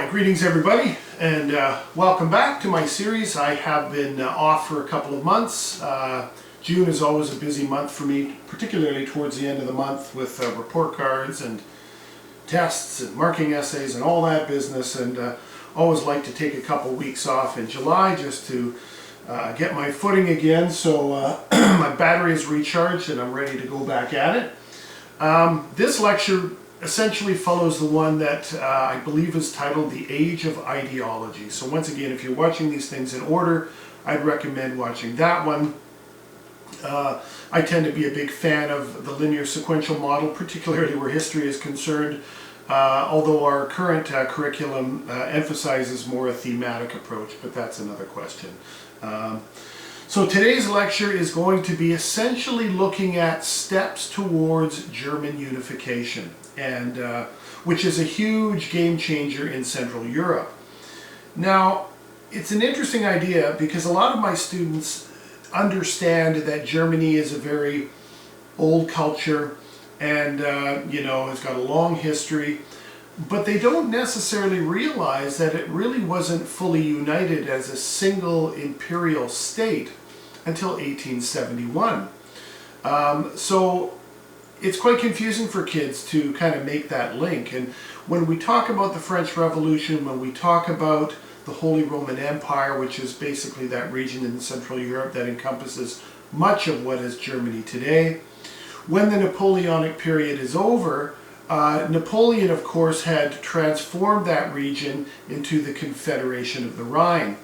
Greetings everybody, and welcome back to my series. I have been off for a couple of months. June is always a busy month for me, particularly towards the end of the month with report cards and tests and marking essays and all that business, and always like to take a couple weeks off in July just to get my footing again, so my battery is recharged and I'm ready to go back at it. This lecture essentially follows the one that I believe is titled The Age of Ideology. So once again, if you're watching these things in order, I'd recommend watching that one. I tend to be a big fan of the linear sequential model, particularly where history is concerned, although our current curriculum emphasizes more a thematic approach, but that's another question. So today's lecture is going to be essentially looking at steps towards German unification, and which is a huge game changer in Central Europe. Now, it's an interesting idea because a lot of my students understand that Germany is a very old culture and has got a long history, but they don't necessarily realize that it really wasn't fully united as a single imperial state until 1871. So it's quite confusing for kids to kind of make that link. And when we talk about the French Revolution, when we talk about the Holy Roman Empire, which is basically that region in Central Europe that encompasses much of what is Germany today, when the Napoleonic period is over, Napoleon, of course, had transformed that region into the Confederation of the Rhine.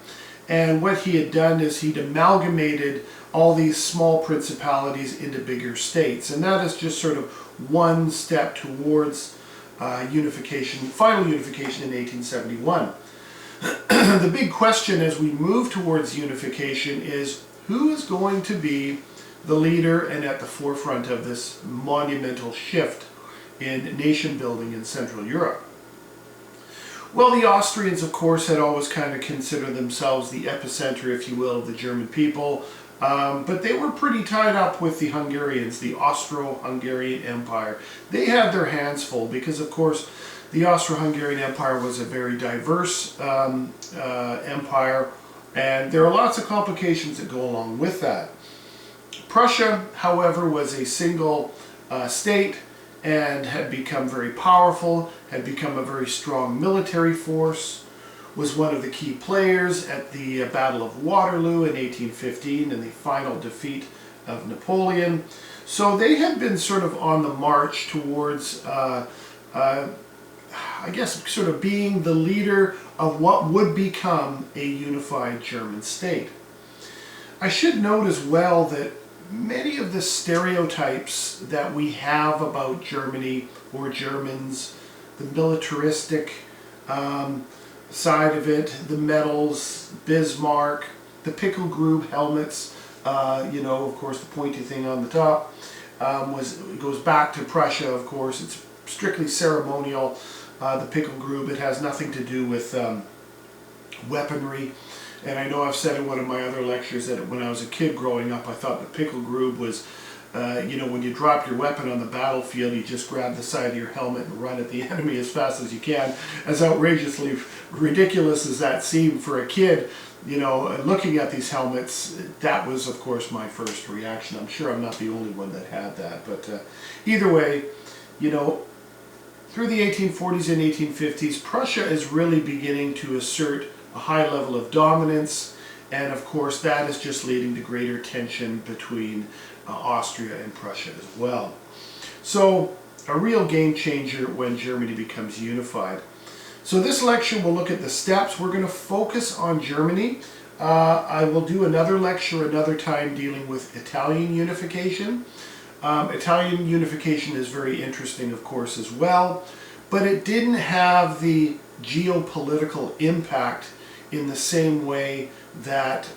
And what he had done is he'd amalgamated all these small principalities into bigger states. And that is just sort of one step towards unification, final unification in 1871. The big question as we move towards unification is who is going to be the leader and at the forefront of this monumental shift in nation building in Central Europe? Well, the Austrians, of course, had always kind of considered themselves the epicenter, if you will, of the German people, but they were pretty tied up with the Hungarians, the Austro-Hungarian Empire. They had their hands full because, of course, the Austro-Hungarian Empire was a very diverse empire, and there are lots of complications that go along with that. Prussia, however, was a single state and had become very powerful, had become a very strong military force, was one of the key players at the Battle of Waterloo in 1815 and the final defeat of Napoleon. So they had been sort of on the march towards, I guess, sort of being the leader of what would become a unified German state. I should note as well that many of the stereotypes that we have about Germany or Germans, the militaristic side of it, the medals, Bismarck, the pickle grube helmets, of course the pointy thing on the top, goes back to Prussia, of course. It's strictly ceremonial, the pickle grube. It has nothing to do with weaponry. And I know I've said in one of my other lectures that when I was a kid growing up, I thought the pickle grube was, when you drop your weapon on the battlefield, you just grab the side of your helmet and run at the enemy as fast as you can. As outrageously ridiculous as that seemed for a kid, looking at these helmets, that was, of course, my first reaction. I'm sure I'm not the only one that had that. But either way, through the 1840s and 1850s, Prussia is really beginning to assert a high level of dominance, and of course that is just leading to greater tension between Austria and Prussia as well. So a real game changer when Germany becomes unified. So this lecture will look at the steps. We're going to focus on Germany. I will do another lecture another time dealing with Italian unification. Italian unification is very interesting, of course, as well, but it didn't have the geopolitical impact in the same way that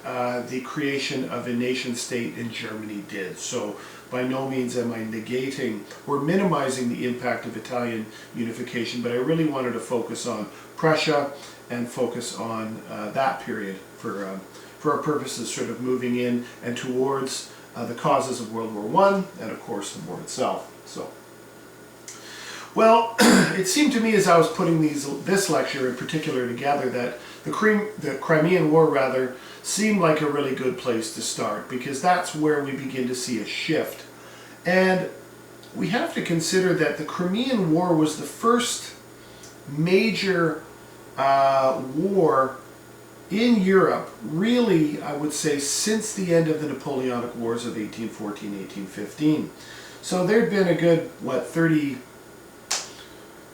the creation of a nation state in Germany did. So by no means am I negating or minimizing the impact of Italian unification, but I really wanted to focus on Prussia and focus on that period for our purposes, sort of moving in and towards the causes of World War I and, of course, the war itself. So Well, it seemed to me as I was putting this lecture in particular together that the Crimean War rather seemed like a really good place to start, because that's where we begin to see a shift. And we have to consider that the Crimean War was the first major war in Europe, really, I would say, since the end of the Napoleonic Wars of 1814, 1815. So there'd been a good,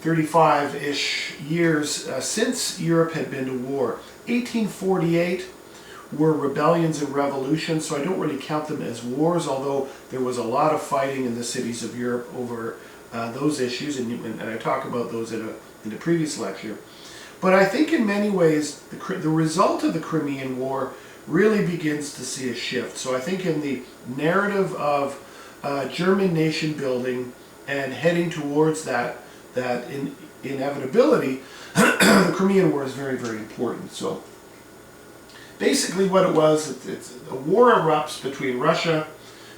35-ish years since Europe had been to war. 1848 were rebellions and revolutions, so I don't really count them as wars, although there was a lot of fighting in the cities of Europe over those issues, and I talk about those in the previous lecture. But I think in many ways the result of the Crimean War really begins to see a shift. So I think in the narrative of German nation building and heading towards that inevitability, the Crimean War is very, very important. So basically what it was, a war erupts between Russia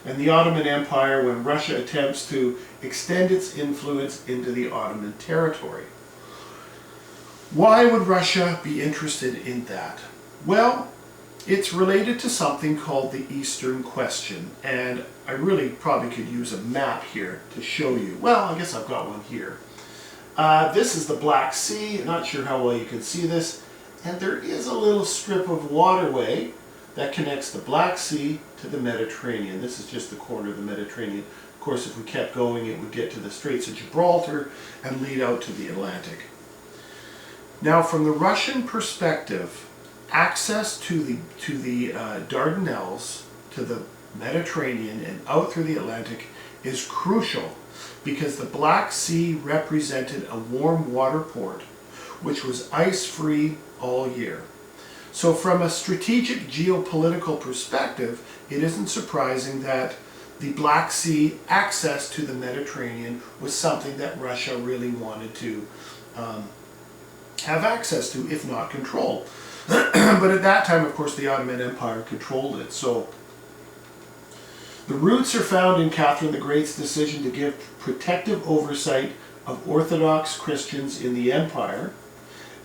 and the Ottoman Empire when Russia attempts to extend its influence into the Ottoman territory. Why would Russia be interested in that? Well, it's related to something called the Eastern Question, and I really probably could use a map here to show you. Well, I guess I've got one here. This is the Black Sea. Not sure how well you can see this. And there is a little strip of waterway that connects the Black Sea to the Mediterranean. This is just the corner of the Mediterranean. Of course, if we kept going, it would get to the Straits of Gibraltar and lead out to the Atlantic. Now, from the Russian perspective, access to the Dardanelles, to the Mediterranean, and out through the Atlantic is crucial, because the Black Sea represented a warm water port, which was ice-free all year. So from a strategic geopolitical perspective, it isn't surprising that the Black Sea access to the Mediterranean was something that Russia really wanted to have access to, if not control. But at that time, of course, the Ottoman Empire controlled it. So the roots are found in Catherine the Great's decision to give protective oversight of Orthodox Christians in the empire,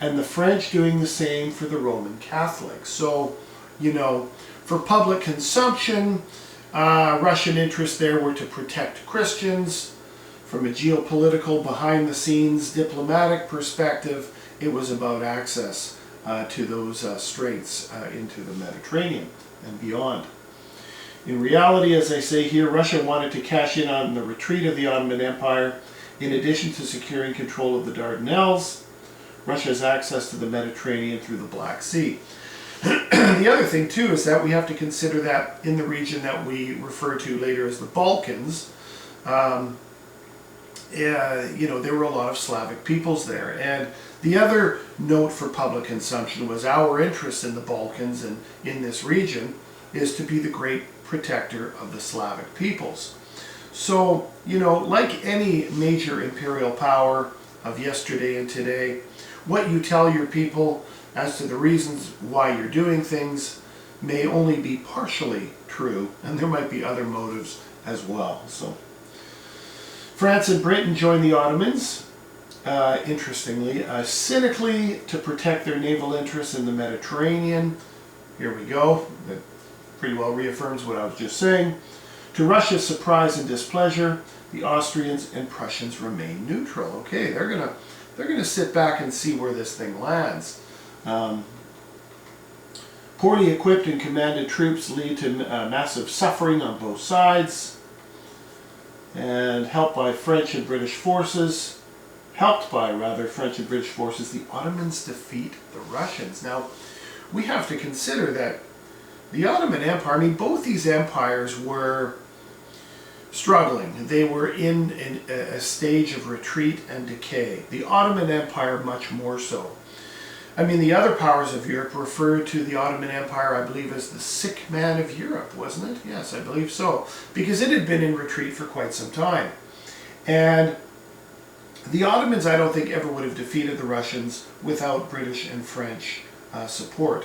and the French doing the same for the Roman Catholics. So, for public consumption, Russian interests there were to protect Christians. From a geopolitical, behind-the-scenes diplomatic perspective, it was about access to those straits into the Mediterranean and beyond. In reality, as I say here, Russia wanted to cash in on the retreat of the Ottoman Empire. In addition to securing control of the Dardanelles, Russia's access to the Mediterranean through the Black Sea. The other thing, too, is that we have to consider that in the region that we refer to later as the Balkans, there were a lot of Slavic peoples there. And the other note for public consumption was our interest in the Balkans and in this region is to be the great protector of the Slavic peoples. So, like any major imperial power of yesterday and today, what you tell your people as to the reasons why you're doing things may only be partially true, and there might be other motives as well. So, France and Britain joined the Ottomans, interestingly, cynically to protect their naval interests in the Mediterranean. Here we go. That pretty well reaffirms what I was just saying. To Russia's surprise and displeasure, the Austrians and Prussians remain neutral. Okay, they're gonna sit back and see where this thing lands. Poorly equipped and commanded troops lead to massive suffering on both sides. And helped by French and British forces, the Ottomans defeat the Russians. Now, we have to consider that the Ottoman Empire, both these empires were struggling. They were in a stage of retreat and decay. The Ottoman Empire much more so. The other powers of Europe referred to the Ottoman Empire, I believe, as the sick man of Europe, wasn't it? Yes, I believe so. Because it had been in retreat for quite some time. And the Ottomans, I don't think, ever would have defeated the Russians without British and French support.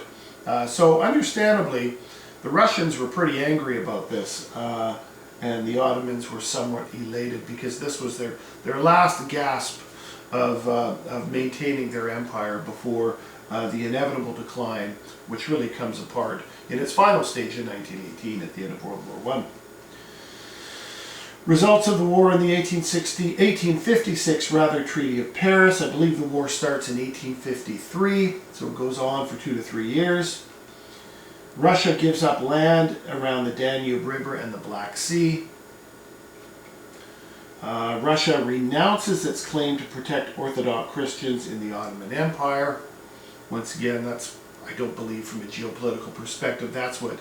So understandably, the Russians were pretty angry about this. and the Ottomans were somewhat elated because this was their last gasp of maintaining their empire before the inevitable decline, which really comes apart in its final stage in 1918 at the end of World War I. Results of the war in the 1856 Treaty of Paris. I believe the war starts in 1853, so it goes on for 2 to 3 years. Russia gives up land around the Danube River and the Black Sea. Russia renounces its claim to protect Orthodox Christians in the Ottoman Empire. Once again, that's, I don't believe from a geopolitical perspective, that's what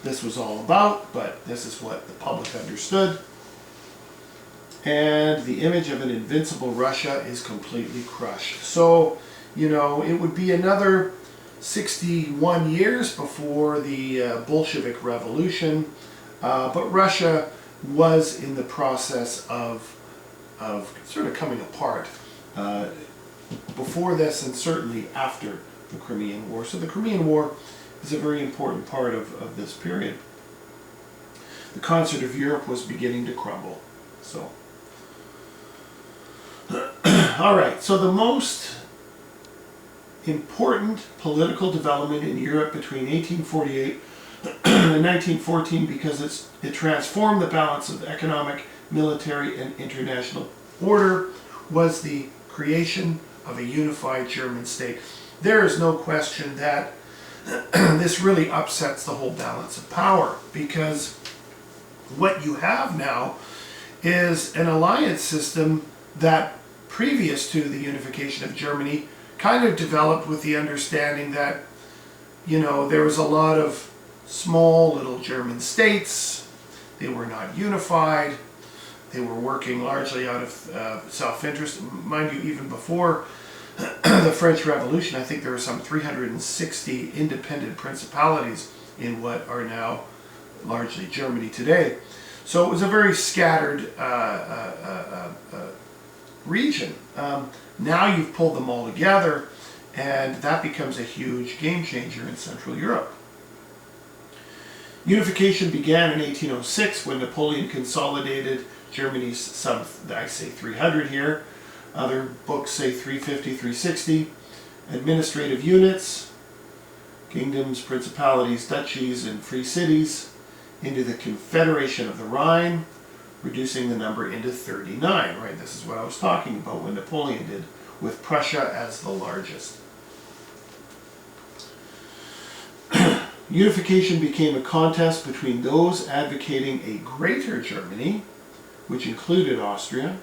this was all about, but this is what the public understood. And the image of an invincible Russia is completely crushed. So, you know, it would be another 61 years before the Bolshevik Revolution, but Russia was in the process of sort of coming apart before this and certainly after the Crimean War. So the Crimean War is a very important part of this period. The concert of Europe was beginning to crumble. So, all right, so the most important political development in Europe between 1848 and 1914, because it transformed the balance of economic, military, and international order, was the creation of a unified German state. There is no question that this really upsets the whole balance of power, because what you have now is an alliance system that, previous to the unification of Germany, kind of developed with the understanding that, you know, there was a lot of small little German states. They were not unified. They were working largely out of self-interest. Mind you, even before the French Revolution, I think there were some 360 independent principalities in what are now largely Germany today. So it was a very scattered region. Now you've pulled them all together, and that becomes a huge game changer in Central Europe. Unification began in 1806 when Napoleon consolidated Germany's some, I say 300 here, other books say 350, 360, administrative units, kingdoms, principalities, duchies, and free cities into the Confederation of the Rhine, reducing the number into 39, right? This is what I was talking about when Napoleon did, with Prussia as the largest. Unification became a contest between those advocating a greater Germany, which included Austria,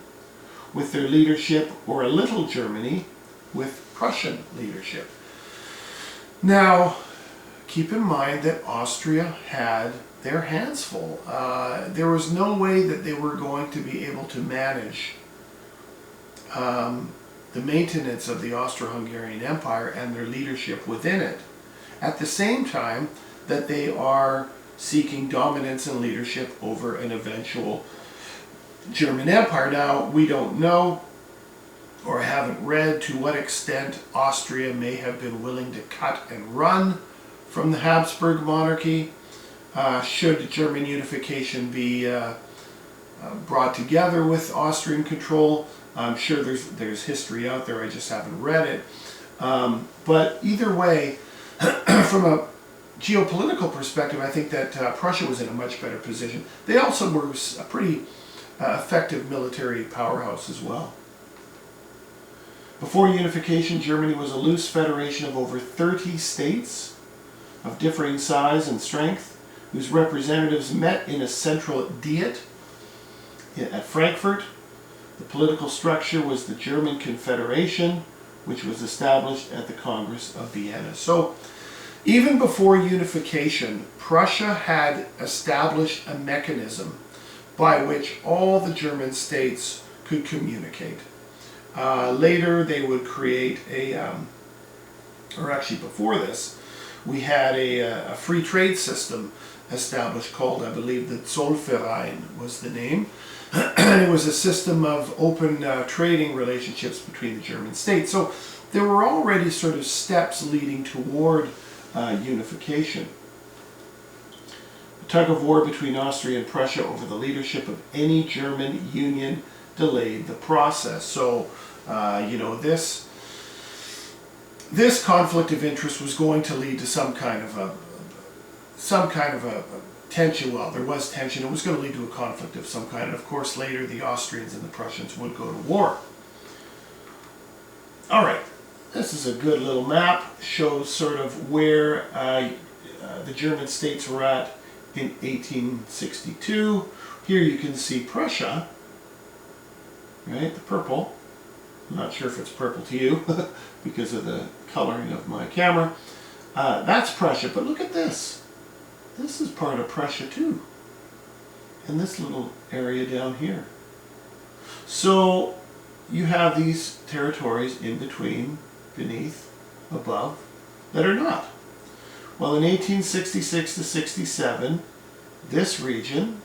with their leadership, or a little Germany, with Prussian leadership. Now, keep in mind that Austria had their hands full. There was no way that they were going to be able to manage the maintenance of the Austro-Hungarian Empire and their leadership within it, at the same time that they are seeking dominance and leadership over an eventual German Empire. Now, we don't know, or haven't read, to what extent Austria may have been willing to cut and run from the Habsburg monarchy. Should German unification be brought together with Austrian control? I'm sure there's history out there, I just haven't read it. But either way, from a geopolitical perspective, I think that Prussia was in a much better position. They also were a pretty effective military powerhouse as well. Before unification, Germany was a loose federation of over 30 states of differing size and strength, whose representatives met in a central Diet at Frankfurt. The political structure was the German Confederation, which was established at the Congress of Vienna. So, even before unification, Prussia had established a mechanism by which all the German states could communicate. Later, they would create or actually before this, we had a free trade system established called, I believe, the Zollverein was the name. And it was a system of open trading relationships between the German states. So there were already sort of steps leading toward unification. tug of war between Austria and Prussia over the leadership of any German union delayed the process. So, this conflict of interest was going to lead to some kind of a tension. Well, there was tension. It was going to lead to a conflict of some kind. And of course, later the Austrians and the Prussians would go to war. All right, this is a good little map. Shows sort of where the German states were at in 1862. Here you can see Prussia, right? The purple. I'm not sure if it's purple to you because of the coloring of my camera. That's Prussia, but look at this. This is part of Prussia too. And this little area down here. So you have these territories in between, beneath, above, that are not. Well, in 1866 to 67, this region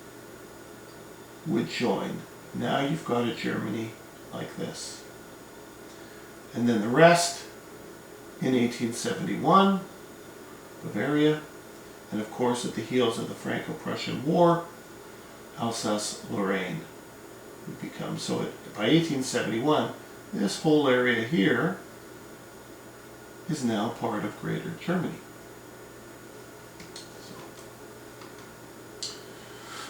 would join. Now you've got a Germany like this. And then the rest in 1871, Bavaria, and of course at the heels of the Franco-Prussian War, Alsace-Lorraine would become. So by 1871, this whole area here is now part of Greater Germany.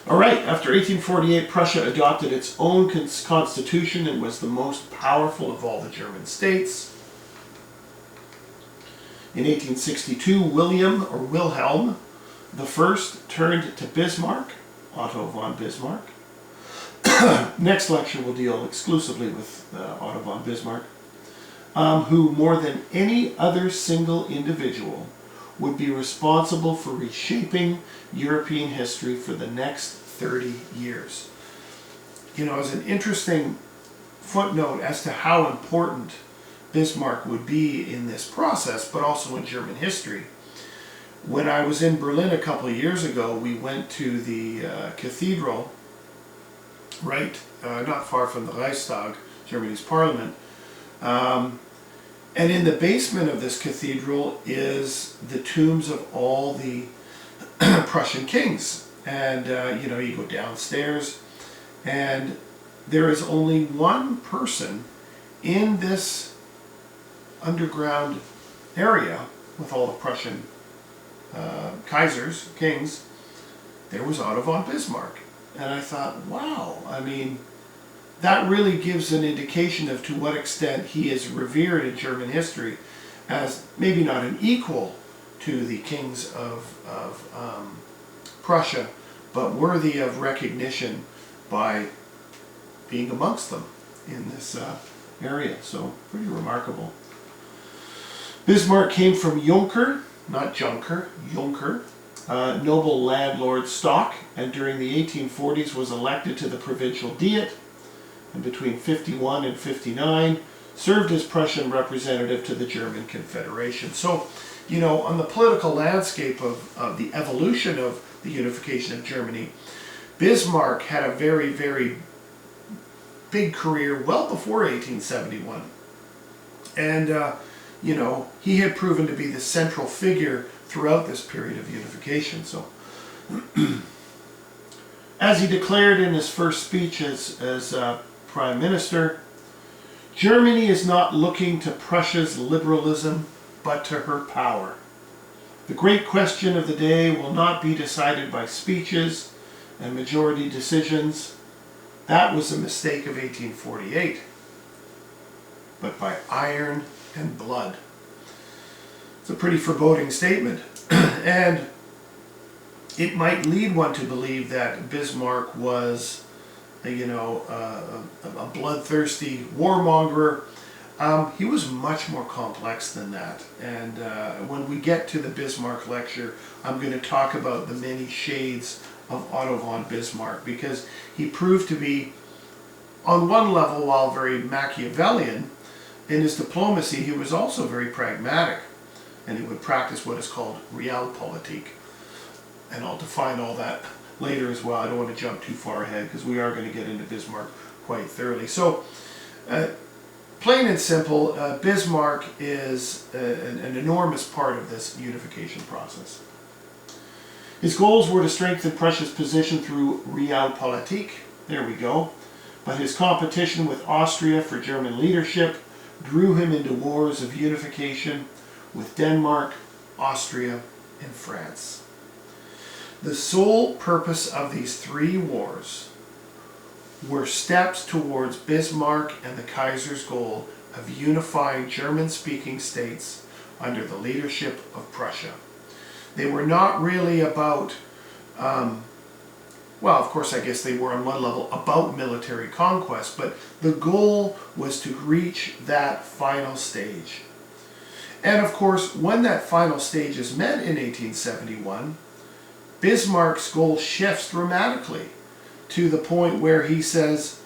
All right, after 1848, Prussia adopted its own constitution and was the most powerful of all the German states. In 1862, Wilhelm I turned to Bismarck, Otto von Bismarck. Next lecture will deal exclusively with Otto von Bismarck, who more than any other single individual would be responsible for reshaping European history for the next 30 years. You know, as an interesting footnote as to how important Bismarck would be in this process, but also in German history. When I was in Berlin a couple of years ago, we went to the cathedral, right, not far from the Reichstag, Germany's parliament. And in the basement of this cathedral is the tombs of all the Prussian kings. And, you go downstairs, and there is only one person in this underground area with all the Prussian Kaisers, kings. There was Otto von Bismarck. And I thought, wow, I mean, that really gives an indication of to what extent he is revered in German history as maybe not an equal to the kings of Prussia, but worthy of recognition by being amongst them in this area. So pretty remarkable. Bismarck came from Junker, not Junker, Junker, noble landlord stock, and during the 1840s was elected to the provincial Diet, and between 51 and 59 served as Prussian representative to the German Confederation. So, on the political landscape of the evolution of the unification of Germany, Bismarck had a very, very big career well before 1871. And, he had proven to be the central figure throughout this period of unification. So, as he declared in his first speech as Prime Minister, Germany is not looking to Prussia's liberalism, but to her power. The great question of the day will not be decided by speeches and majority decisions. That was a mistake of 1848. But by iron and blood. It's a pretty foreboding statement. And it might lead one to believe that Bismarck was, a bloodthirsty warmonger. He was much more complex than that. And when we get to the Bismarck lecture, I'm going to talk about the many shades of Otto von Bismarck, because he proved to be, on one level, while very Machiavellian, in his diplomacy, he was also very pragmatic. And he would practice what is called realpolitik. And I'll define all that later as well. I don't want to jump too far ahead because we are going to get into Bismarck quite thoroughly. So, plain and simple, Bismarck is an enormous part of this unification process. His goals were to strengthen Prussia's position through realpolitik, there we go, but his competition with Austria for German leadership drew him into wars of unification with Denmark, Austria, and France. The sole purpose of these three wars were steps towards Bismarck and the Kaiser's goal of unifying German-speaking states under the leadership of Prussia. They were not really about, well, of course, I guess they were on one level about military conquest, but the goal was to reach that final stage. And of course, when that final stage is met in 1871, Bismarck's goal shifts dramatically to the point where he says,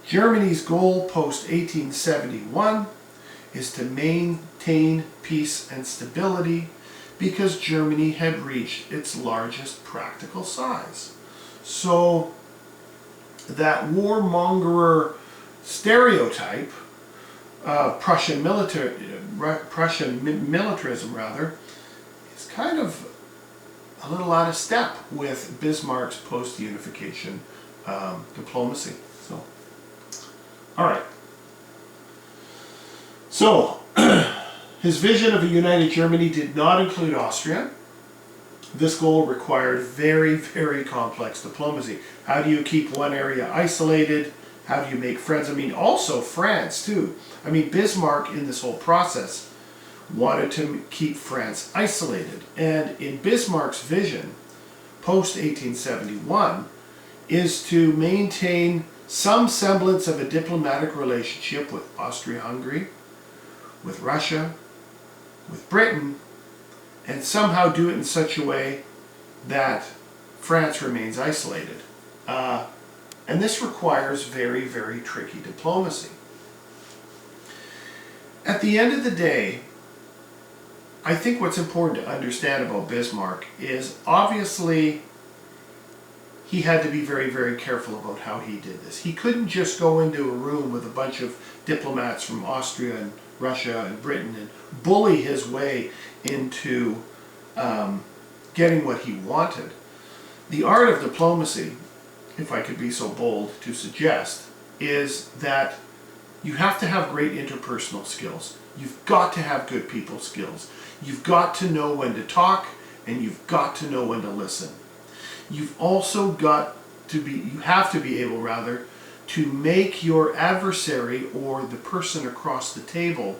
Germany's goal post-1871 is to maintain peace and stability because Germany had reached its largest practical size. So that warmonger stereotype of Prussian militarism is kind of a little out of step with Bismarck's post-unification diplomacy. So, all right. So, his vision of a united Germany did not include Austria. This goal required very, very complex diplomacy. How do you keep one area isolated? How do you make friends? I mean, also France, too. I mean, Bismarck, in this whole process, wanted to keep France isolated. And in Bismarck's vision, post-1871, is to maintain some semblance of a diplomatic relationship with Austria-Hungary, with Russia, with Britain, and somehow do it in such a way that France remains isolated. And this requires very, very tricky diplomacy. At the end of the day, I think what's important to understand about Bismarck is obviously he had to be very, very careful about how he did this. He couldn't just go into a room with a bunch of diplomats from Austria and Russia and Britain and bully his way into getting what he wanted. The art of diplomacy, if I could be so bold to suggest, is that you have to have great interpersonal skills. You've got to have good people skills. You've got to know when to talk, and you've got to know when to listen. You've also got to be, you have to be able, rather, to make your adversary or the person across the table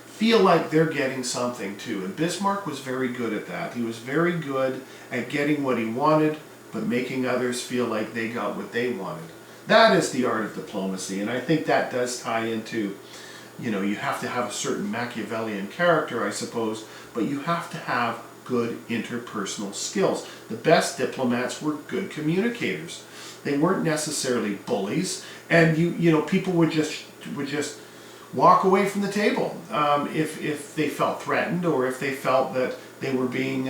feel like they're getting something too. And Bismarck was very good at that. He was very good at getting what he wanted, but making others feel like they got what they wanted. That is the art of diplomacy, and I think that does tie into, you have to have a certain Machiavellian character, I suppose, but you have to have good interpersonal skills. The best diplomats were good communicators. They weren't necessarily bullies, and people would just walk away from the table if they felt threatened or if they felt that they were being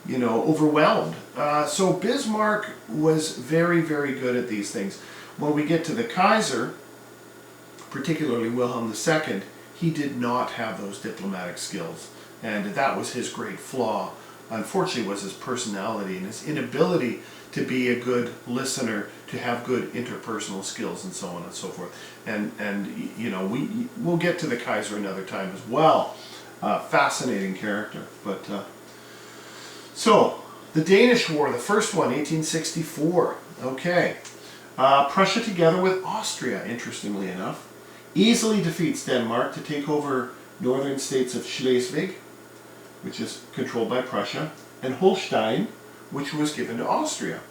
overwhelmed. So Bismarck was very, very good at these things. When we get to the Kaiser, particularly Wilhelm II, he did not have those diplomatic skills, and that was his great flaw. Unfortunately, was his personality and his inability to be a good listener, to have good interpersonal skills, and so on and so forth. And we'll get to the Kaiser another time as well. Fascinating character. But so the Danish War, the first one, 1864. Okay, Prussia together with Austria, interestingly enough, easily defeats Denmark to take over northern states of Schleswig, which is controlled by Prussia, and Holstein, which was given to Austria,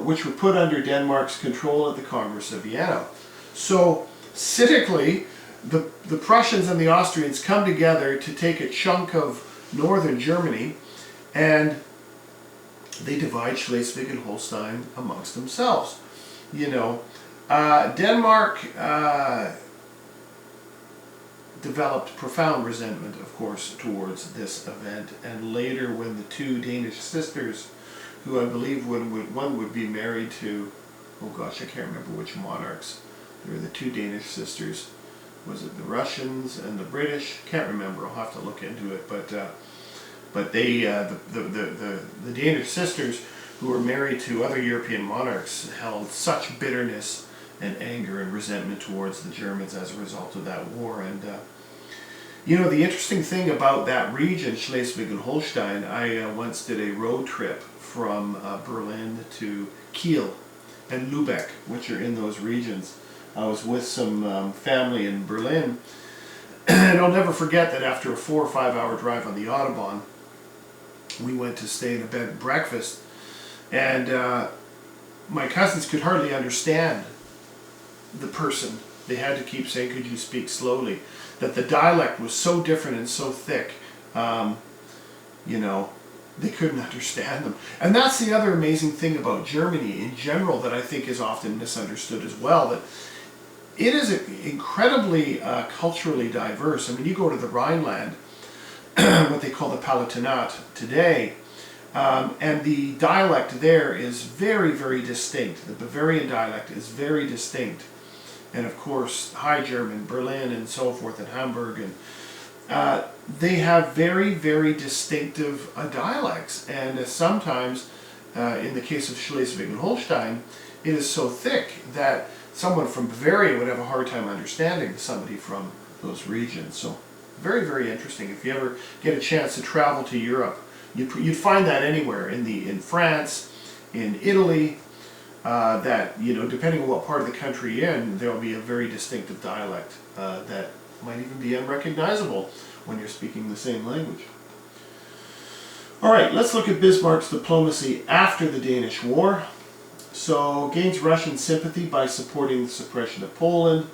which were put under Denmark's control at the Congress of Vienna. So, cynically, the Prussians and the Austrians come together to take a chunk of northern Germany, and they divide Schleswig and Holstein amongst themselves. Denmark developed profound resentment, of course, towards this event, and later when the two Danish sisters, who I believe one would be married to, oh gosh, I can't remember which monarchs. There were the two Danish sisters. Was it the Russians and the British? Can't remember. I'll have to look into it. But But they, the Danish sisters who were married to other European monarchs held such bitterness and anger and resentment towards the Germans as a result of that war. And you know, the interesting thing about that region, Schleswig and Holstein, I once did a road trip from Berlin to Kiel and Lübeck, which are in those regions. I was with some family in Berlin, and I'll never forget that after a 4 or 5 hour drive on the Autobahn, we went to stay in a bed and breakfast, and my cousins could hardly understand the person. They had to keep saying, "Could you speak slowly?" That the dialect was so different and so thick, you know, they couldn't understand them. And that's the other amazing thing about Germany in general that I think is often misunderstood as well, that it is incredibly culturally diverse. I mean, you go to the Rhineland, what they call the Palatinate today, and the dialect there is very, very distinct. The Bavarian dialect is very distinct. And of course, High German, Berlin and so forth, and Hamburg, and they have very, very distinctive dialects. And sometimes, in the case of Schleswig and Holstein, it is so thick that someone from Bavaria would have a hard time understanding somebody from those regions. So very, very interesting. If you ever get a chance to travel to Europe, you'd find that anywhere, in France, in Italy, that, you know, depending on what part of the country you're in, there'll be a very distinctive dialect that might even be unrecognizable when you're speaking the same language. All right, let's look at Bismarck's diplomacy after the Danish War. So, gains Russian sympathy by supporting the suppression of Poland.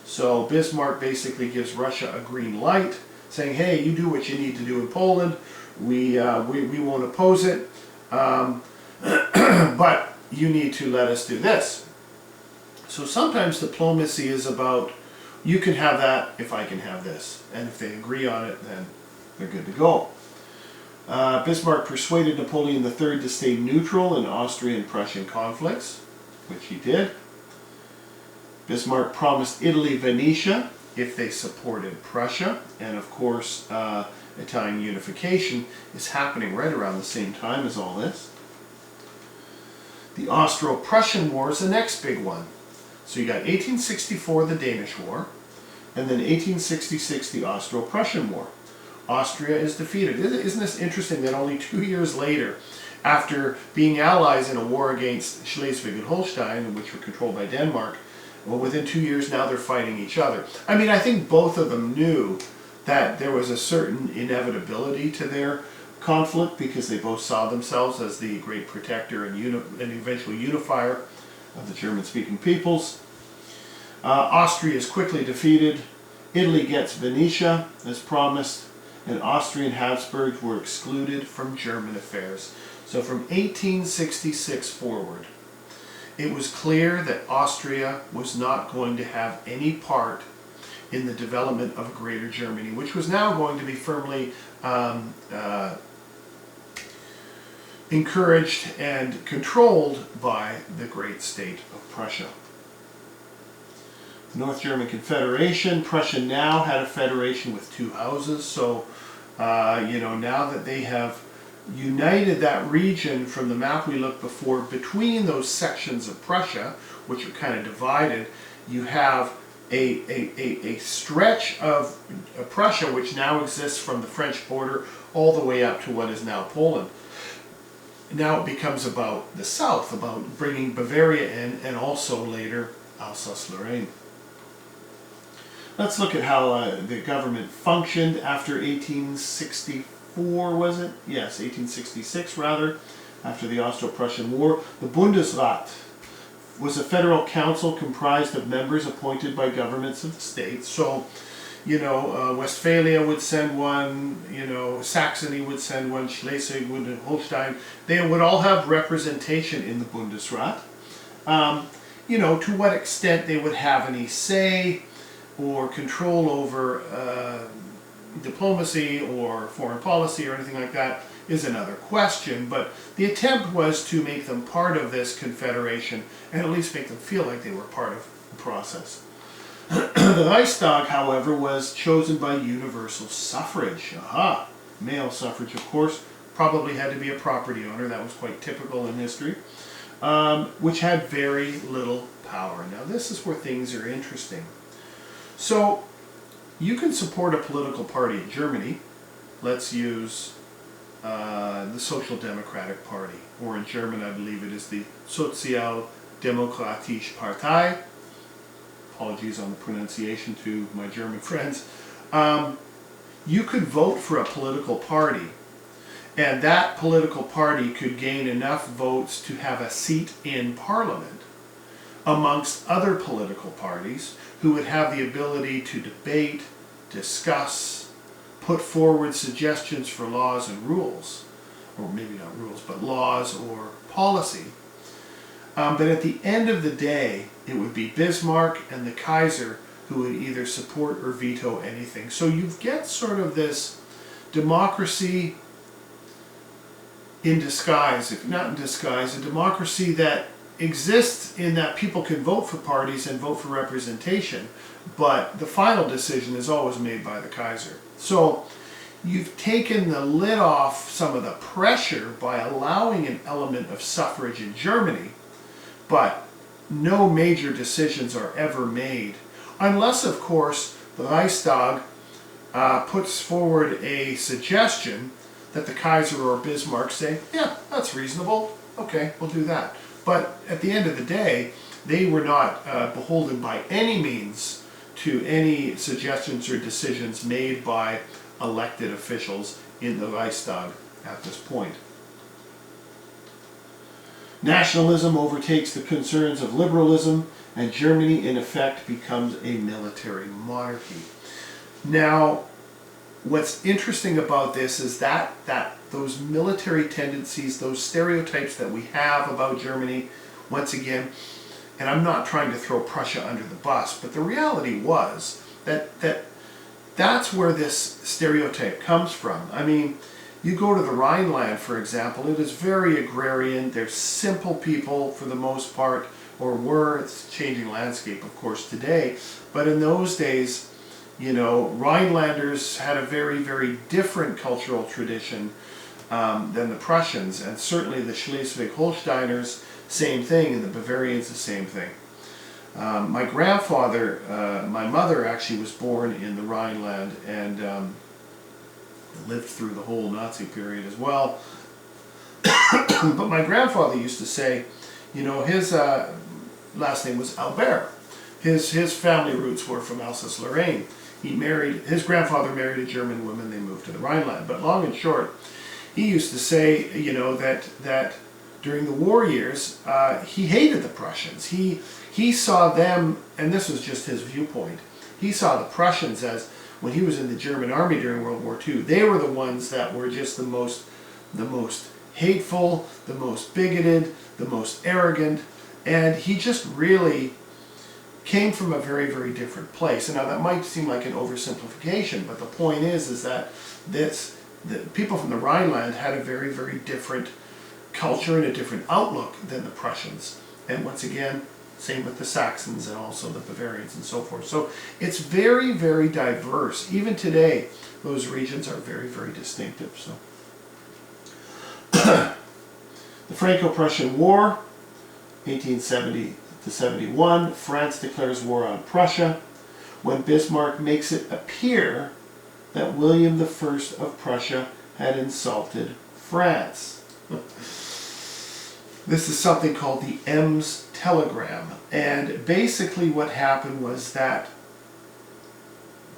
So Bismarck basically gives Russia a green light, saying, "Hey, you do what you need to do in Poland. We won't oppose it, but you need to let us do this." So sometimes diplomacy is about, you can have that if I can have this. And if they agree on it, then they're good to go. Bismarck persuaded Napoleon III to stay neutral in Austrian and Prussian conflicts, which he did. Bismarck promised Italy Venetia if they supported Prussia. And of course, Italian unification is happening right around the same time as all this. The Austro-Prussian War is the next big one. So you got 1864, the Danish War, and then 1866, the Austro-Prussian War. Austria is defeated. Isn't this interesting that only 2 years later, after being allies in a war against Schleswig and Holstein, which were controlled by Denmark, well, within 2 years now they're fighting each other. I mean, I think both of them knew that there was a certain inevitability to their conflict, because they both saw themselves as the great protector and eventual unifier of the German-speaking peoples. Austria is quickly defeated. Italy gets Venetia, as promised, and Austrian Habsburgs were excluded from German affairs. So from 1866 forward, it was clear that Austria was not going to have any part in the development of Greater Germany, which was now going to be firmly encouraged and controlled by the great state of Prussia. The North German Confederation, Prussia now had a federation with two houses, so you know, now that they have united that region from the map we looked before between those sections of Prussia, which are kind of divided, you have a stretch of Prussia which now exists from the French border all the way up to what is now Poland. Now it becomes about the south, about bringing Bavaria in, and also later Alsace-Lorraine. Let's look at how the government functioned after 1864, was it? Yes, 1866 rather, after the Austro-Prussian War. The Bundesrat was a federal council comprised of members appointed by governments of the states. So, you know, Westphalia would send one, you know, Saxony would send one, Schleswig would, Holstein. They would all have representation in the Bundesrat. You know, to what extent they would have any say or control over diplomacy or foreign policy or anything like that is another question, but the attempt was to make them part of this confederation and at least make them feel like they were part of the process. The Reichstag, however, was chosen by universal suffrage. Aha! male suffrage, of course, probably had to be a property owner. That was quite typical in history, which had very little power. Now, this is where things are interesting. So, you can support a political party in Germany. Let's use the Social Democratic Party, or in German, I believe it is the Sozialdemokratische Partei. Apologies on the pronunciation to my German friends. You could vote for a political party, and that political party could gain enough votes to have a seat in Parliament amongst other political parties who would have the ability to debate, discuss, put forward suggestions for laws and rules, or maybe not rules, but laws or policy. But at the end of the day, it would be Bismarck and the Kaiser who would either support or veto anything. So you get sort of this democracy in disguise, if not in disguise, a democracy that exists in that people can vote for parties and vote for representation, but the final decision is always made by the Kaiser. So you've taken the lid off some of the pressure by allowing an element of suffrage in Germany, but no major decisions are ever made, unless, of course, the Reichstag puts forward a suggestion that the Kaiser or Bismarck say, yeah, that's reasonable, okay, we'll do that. But at the end of the day, they were not beholden by any means to any suggestions or decisions made by elected officials in the Reichstag at this point. Nationalism overtakes the concerns of liberalism, and Germany, in effect, becomes a military monarchy. Now, what's interesting about this is that those military tendencies, those stereotypes that we have about Germany, once again, and I'm not trying to throw Prussia under the bus, but the reality was that's where this stereotype comes from. I mean, you go to the Rhineland, for example, it is very agrarian. They're simple people for the most part, or were. It's a changing landscape, of course, today. But in those days, you know, Rhinelanders had a very, very different cultural tradition than the Prussians, and certainly the Schleswig-Holsteiners, same thing, and the Bavarians, the same thing. My grandfather, my mother actually was born in the Rhineland and lived through the whole Nazi period as well. But my grandfather used to say, you know, his last name was Albert. His family roots were from Alsace-Lorraine. His grandfather married a German woman, they moved to the Rhineland. But long and short, he used to say, you know, that during the war years, he hated the Prussians. He saw them, and this was just his viewpoint, he saw the Prussians as, when he was in the German army during World War II, they were the ones that were just the most hateful, the most bigoted, the most arrogant, and he just really came from a very, very different place. And now that might seem like an oversimplification, but the point is that the people from the Rhineland had a very, very different culture and a different outlook than the Prussians. And once again, same with the Saxons and also the Bavarians and so forth. So it's very, very diverse. Even today, those regions are very, very distinctive. So the Franco-Prussian War, 1870 to 71, France declares war on Prussia when Bismarck makes it appear that William I of Prussia had insulted France. This is something called the Ems telegram, and basically what happened was that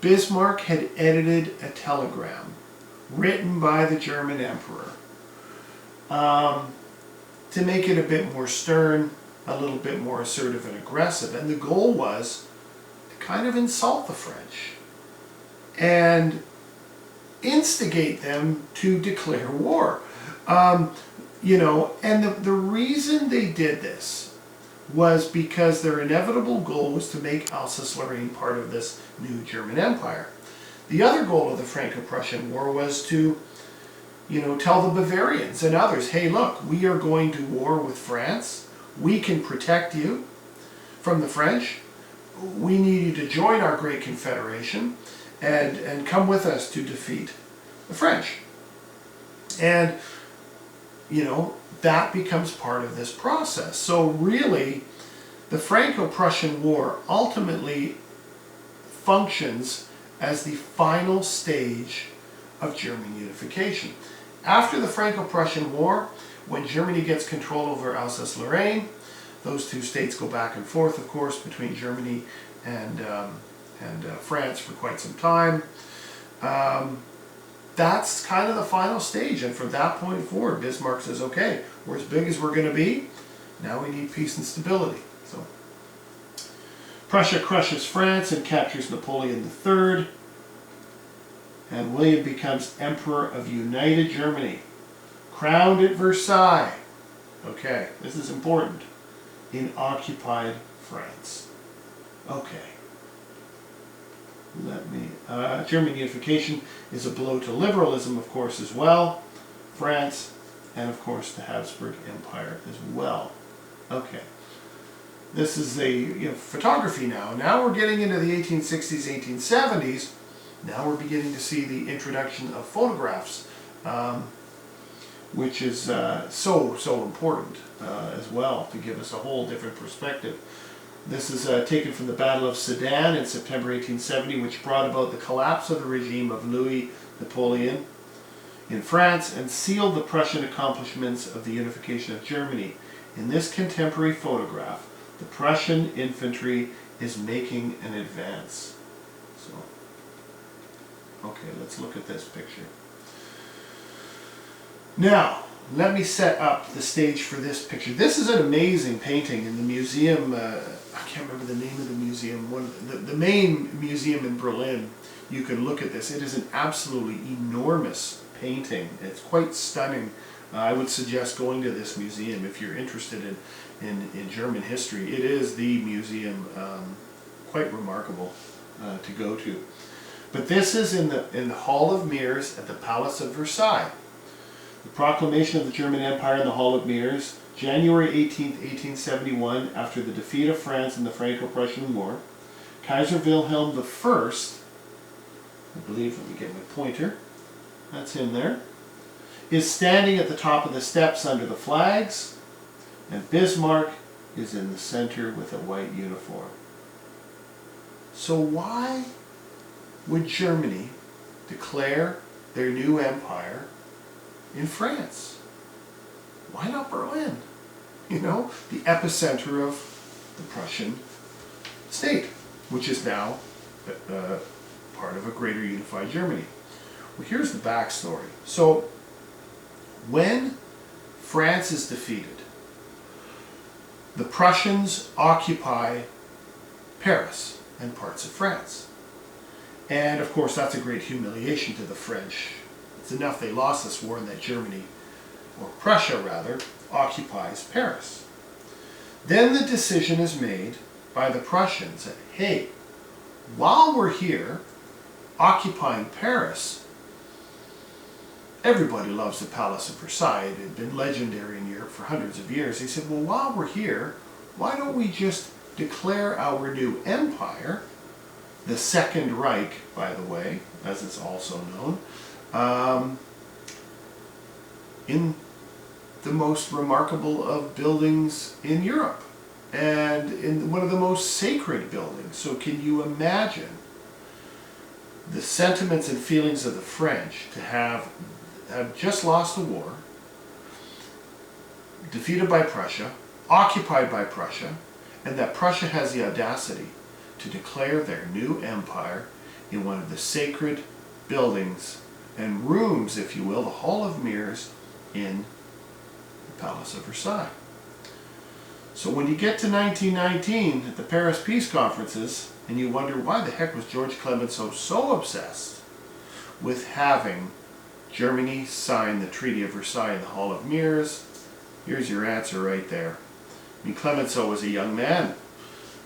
Bismarck had edited a telegram written by the German emperor to make it a bit more stern, a little bit more assertive and aggressive, and the goal was to kind of insult the French and instigate them to declare war. You know, and the reason they did this was because their inevitable goal was to make Alsace-Lorraine part of this new German Empire. The other goal of the Franco-Prussian War was to, you know, tell the Bavarians and others, hey, look, we are going to war with France. We can protect you from the French. We need you to join our great confederation and come with us to defeat the French. And, you know, that becomes part of this process. So really, the Franco-Prussian War ultimately functions as the final stage of German unification. After the Franco-Prussian War, when Germany gets control over Alsace-Lorraine, those two states go back and forth, of course, between Germany and France for quite some time. That's kind of the final stage, and from that point forward, Bismarck says, okay, we're as big as we're going to be, now we need peace and stability. So, Prussia crushes France and captures Napoleon III, and William becomes Emperor of United Germany, crowned at Versailles. Okay, this is important. In occupied France. Okay. German unification is a blow to liberalism, of course, as well. France, and of course the Habsburg Empire as well. Okay. This is the photography now. Now we're getting into the 1860s, 1870s. Now we're beginning to see the introduction of photographs, which is so important as well to give us a whole different perspective. This is taken from the Battle of Sedan in September 1870, which brought about the collapse of the regime of Louis Napoleon in France and sealed the Prussian accomplishments of the unification of Germany. In this contemporary photograph, the Prussian infantry is making an advance. So, okay, let's look at this picture. Now, let me set up the stage for this picture. This is an amazing painting in the museum. I can't remember the name of the museum. The main museum in Berlin. You can look at this. It is an absolutely enormous painting. It's quite stunning. I would suggest going to this museum if you're interested in German history. It is the museum, quite remarkable to go to. But this is in the Hall of Mirrors at the Palace of Versailles. The Proclamation of the German Empire in the Hall of Mirrors, January 18, 1871, after the defeat of France in the Franco-Prussian War. Kaiser Wilhelm I, I believe, let me get my pointer, that's him there, is standing at the top of the steps under the flags, and Bismarck is in the center with a white uniform. So why would Germany declare their new empire in France? Why not Berlin? You know, the epicenter of the Prussian state, which is now part of a greater unified Germany. Well, here's the backstory. So, when France is defeated, the Prussians occupy Paris and parts of France. And of course, that's a great humiliation to the French. It's enough they lost this war and that Germany, or Prussia rather, occupies Paris. Then the decision is made by the Prussians that, hey, while we're here occupying Paris, everybody loves the Palace of Versailles. It had been legendary in Europe for hundreds of years. They said, well, while we're here, why don't we just declare our new empire, the Second Reich, by the way, as it's also known, in the most remarkable of buildings in Europe, and in one of the most sacred buildings. So can you imagine the sentiments and feelings of the French to have just lost the war, defeated by Prussia, occupied by Prussia, and that Prussia has the audacity to declare their new empire in one of the sacred buildings and rooms, if you will, the Hall of Mirrors in the Palace of Versailles. So when you get to 1919 at the Paris Peace Conferences, and you wonder why the heck was George Clemenceau so obsessed with having Germany sign the Treaty of Versailles in the Hall of Mirrors, here's your answer right there. I mean, Clemenceau was a young man.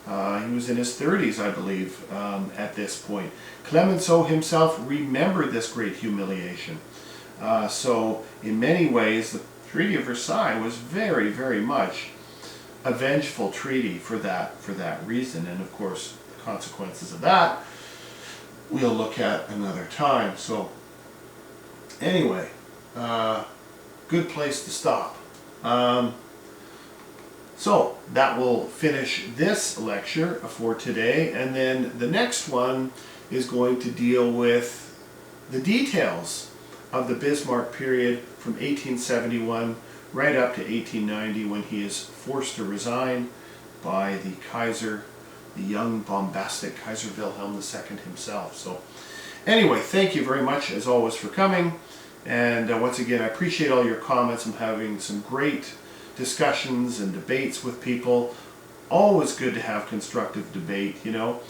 He was in his 30s, I believe, at this point. Clemenceau himself remembered this great humiliation. So in many ways, the Treaty of Versailles was very, very much a vengeful treaty for that reason. And of course, the consequences of that we'll look at another time. So anyway, good place to stop. So that will finish this lecture for today, and then the next one is going to deal with the details of the Bismarck period from 1871 right up to 1890, when he is forced to resign by the Kaiser, the young bombastic Kaiser Wilhelm II himself. So anyway, thank you very much as always for coming, and once again I appreciate all your comments. I'm having some great discussions and debates with people. Always good to have constructive debate, you know.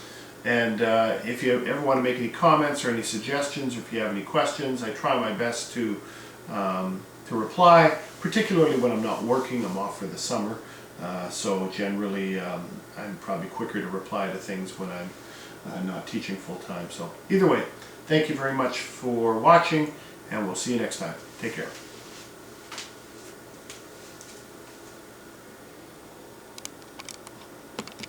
And if you ever want to make any comments or any suggestions, or if you have any questions, I try my best to reply, particularly when I'm not working. I'm off for the summer, so generally I'm probably quicker to reply to things when I'm not teaching full-time. So either way, thank you very much for watching, and we'll see you next time. Take care.